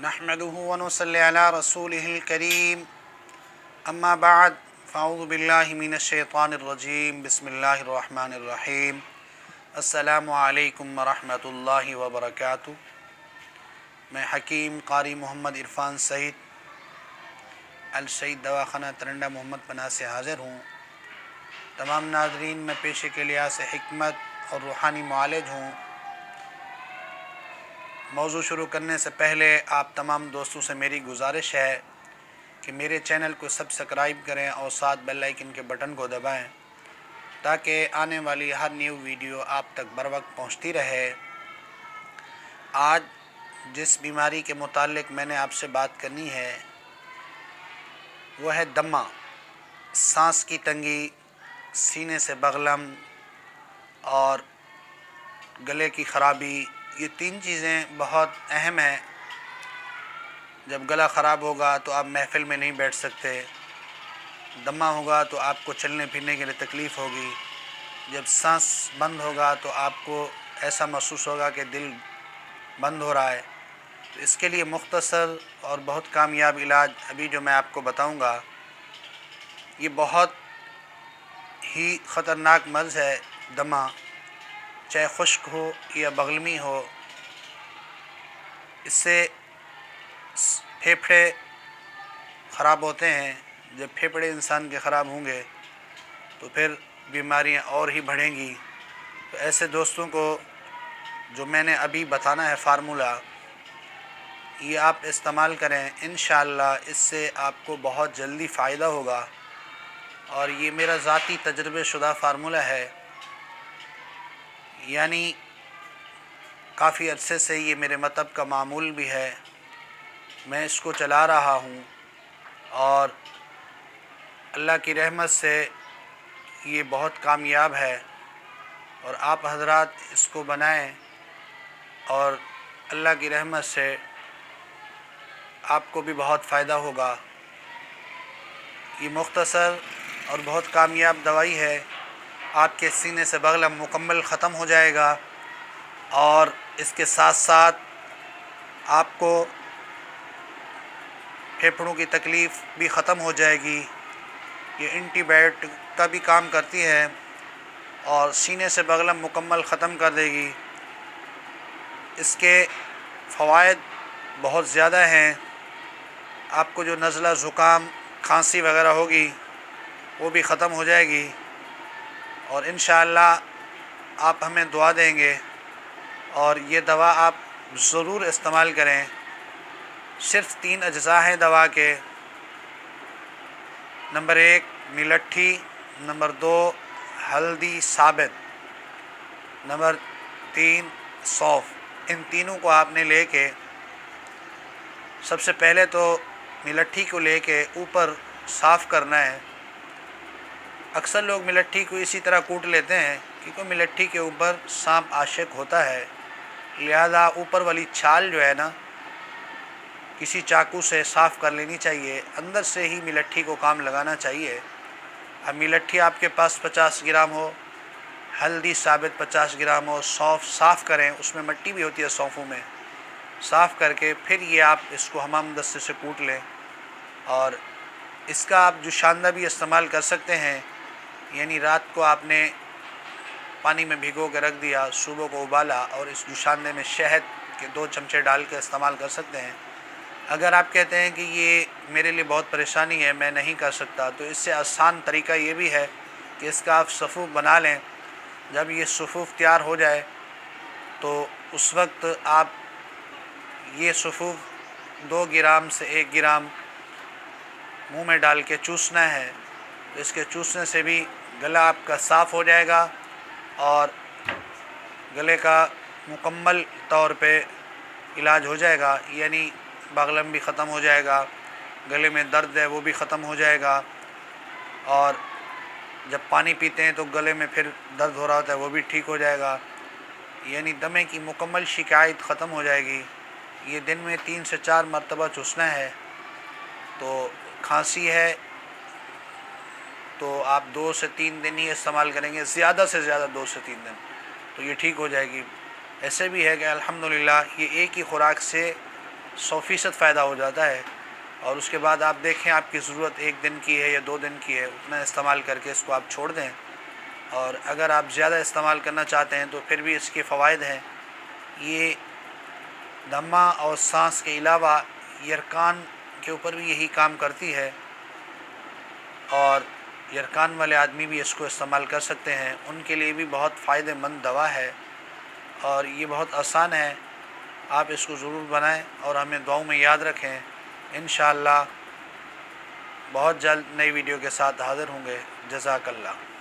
नहमदुहु व नुसल्ली अला रसूलिहिल करीम अम्मा बाद फ़अऊज़ु बिल्लाहि मिनश शैतानिर रजीम बिस्मिल्लाहिर रहमानिर रहीम अस्सलामु अलैकुम व रहमतुल्लाहि व बरकातुहू। मैं हकीम कारी मोहम्मद इरफ़ान सईद अल सईद दवाख़ाना तरंडा मोहम्मद पनाह से हाज़िर हूँ। तमाम नाज़रीन मैं पेशे के लिहाज से हिकमत और रूहानी मुआलिज हूँ। मौजू शुरू करने से पहले आप तमाम दोस्तों से मेरी गुजारिश है कि मेरे चैनल को सब्सक्राइब करें और साथ बेल आइकन के बटन को दबाएं ताकि आने वाली हर न्यू वीडियो आप तक बर वक्त पहुँचती रहे। आज जिस बीमारी के मुतालिक मैंने आपसे बात करनी है वो है दमा, सांस की तंगी, सीने से बगलम और गले की ख़राबी। ये तीन चीज़ें बहुत अहम हैं। जब गला ख़राब होगा तो आप महफ़िल में नहीं बैठ सकते, दमा होगा तो आपको चलने फिरने के लिए तकलीफ़ होगी, जब सांस बंद होगा तो आपको ऐसा महसूस होगा कि दिल बंद हो रहा है। तो इसके लिए मुख्तसर और बहुत कामयाब इलाज अभी जो मैं आपको बताऊंगा, ये बहुत ही ख़तरनाक मर्ज़ है दमा, चाहे खुश्क हो या बगलमी हो। इससे फेफड़े ख़राब होते हैं। जब फेफड़े इंसान के ख़राब होंगे तो फिर बीमारियां और ही बढ़ेंगी। तो ऐसे दोस्तों को जो मैंने अभी बताना है फार्मूला, ये आप इस्तेमाल करें, इंशाअल्लाह इससे आपको बहुत जल्दी फ़ायदा होगा। और ये मेरा ज़ाती तजर्बे शुदा फार्मूला है, यानी काफ़ी अरसे से ये मेरे मतब का मामूल भी है। मैं इसको चला रहा हूँ और अल्लाह की रहमत से ये बहुत कामयाब है। और आप हजरात इसको बनाएं और अल्लाह की रहमत से आपको भी बहुत फ़ायदा होगा। ये मुख्तसर और बहुत कामयाब दवाई है। आपके सीने से बगलम मुकम्मल ख़त्म हो जाएगा और इसके साथ साथ आपको फेफड़ों की तकलीफ़ भी ख़त्म हो जाएगी। ये एंटीबायोटिक का भी काम करती है और सीने से बगलम मुकम्मल ख़त्म कर देगी। इसके फ़वाइद बहुत ज़्यादा हैं। आपको जो नज़ला, ज़ुकाम, खांसी वग़ैरह होगी वो भी ख़त्म हो जाएगी। और इंशाअल्लाह आप हमें दुआ देंगे और ये दवा आप ज़रूर इस्तेमाल करें। सिर्फ़ 3 अज्ज़ा हैं दवा के। नंबर 1 मिलट्ठी, नंबर 2 हल्दी साबित, नंबर 3 सौंफ। इन तीनों को आपने लेके सबसे पहले तो मिलट्ठी को लेके ऊपर साफ़ करना है। अक्सर लोग मिलट्ठी को इसी तरह कूट लेते हैं क्योंकि मिलट्ठी के ऊपर सांप आशिक होता है, लिहाजा ऊपर वाली छाल जो है ना, किसी चाकू से साफ़ कर लेनी चाहिए। अंदर से ही मिलट्ठी को काम लगाना चाहिए। अब मिलट्ठी आपके पास 50 ग्राम हो, हल्दी साबित 50 ग्राम हो, सौंफ साफ़ करें, उसमें मिट्टी भी होती है सौंफों में, साफ़ करके फिर ये आप इसको हमाम दस्ते से कूट लें। और इसका आप जुशांदा भी इस्तेमाल कर सकते हैं, यानी रात को आपने पानी में भिगो के रख दिया, सुबह को उबाला और इस जुशांदे में शहद के 2 चमचे डाल के इस्तेमाल कर सकते हैं। अगर आप कहते हैं कि ये मेरे लिए बहुत परेशानी है, मैं नहीं कर सकता, तो इससे आसान तरीका ये भी है कि इसका आप सफ़ूफ़ बना लें। जब ये सफ़ूफ़ तैयार हो जाए तो उस वक्त आप ये सफ़ूफ़ 2 ग्राम से 1 ग्राम मुंह में डाल के चूसना है। इसके चूसने से भी गला आपका साफ़ हो जाएगा और गले का मुकम्मल तौर पे इलाज हो जाएगा, यानी बगलम भी ख़त्म हो जाएगा, गले में दर्द है वो भी ख़त्म हो जाएगा। और जब पानी पीते हैं तो गले में फिर दर्द हो रहा होता है वो भी ठीक हो जाएगा, यानी दमे की मुकम्मल शिकायत ख़त्म हो जाएगी। ये दिन में 3 से 4 मरतबा चूसना है। तो खांसी है तो आप 2 से 3 दिन ही इस्तेमाल करेंगे, ज़्यादा से ज़्यादा 2 से 3 दिन, तो ये ठीक हो जाएगी। ऐसे भी है कि अल्हम्दुलिल्लाह ये एक ही खुराक से 100% फ़ائدہ ہو جاتا ہے، اور اس کے بعد آپ دیکھیں آپ کی ضرورت 1 دن کی ہے یا 2 دن کی ہے، اتنا استعمال کر کے اس کو آپ چھوڑ دیں، اور اگر آپ زیادہ استعمال کرنا چاہتے ہیں تو پھر بھی اس کے فوائد ہیں۔ یہ دمہ اور سانس کے علاوہ یرکان کے اوپر بھی یہی کام کرتی ہے، اور یرکان والے آدمی بھی اس کو استعمال کر سکتے ہیں، ان کے لیے بھی بہت فائدہ مند دوا ہے، اور یہ بہت آسان ہے۔ آپ اس کو ضرور بنائیں اور ہمیں دعاؤں میں یاد رکھیں۔ انشاءاللہ بہت جلد نئی ویڈیو کے ساتھ حاضر ہوں گے۔ جزاک اللہ۔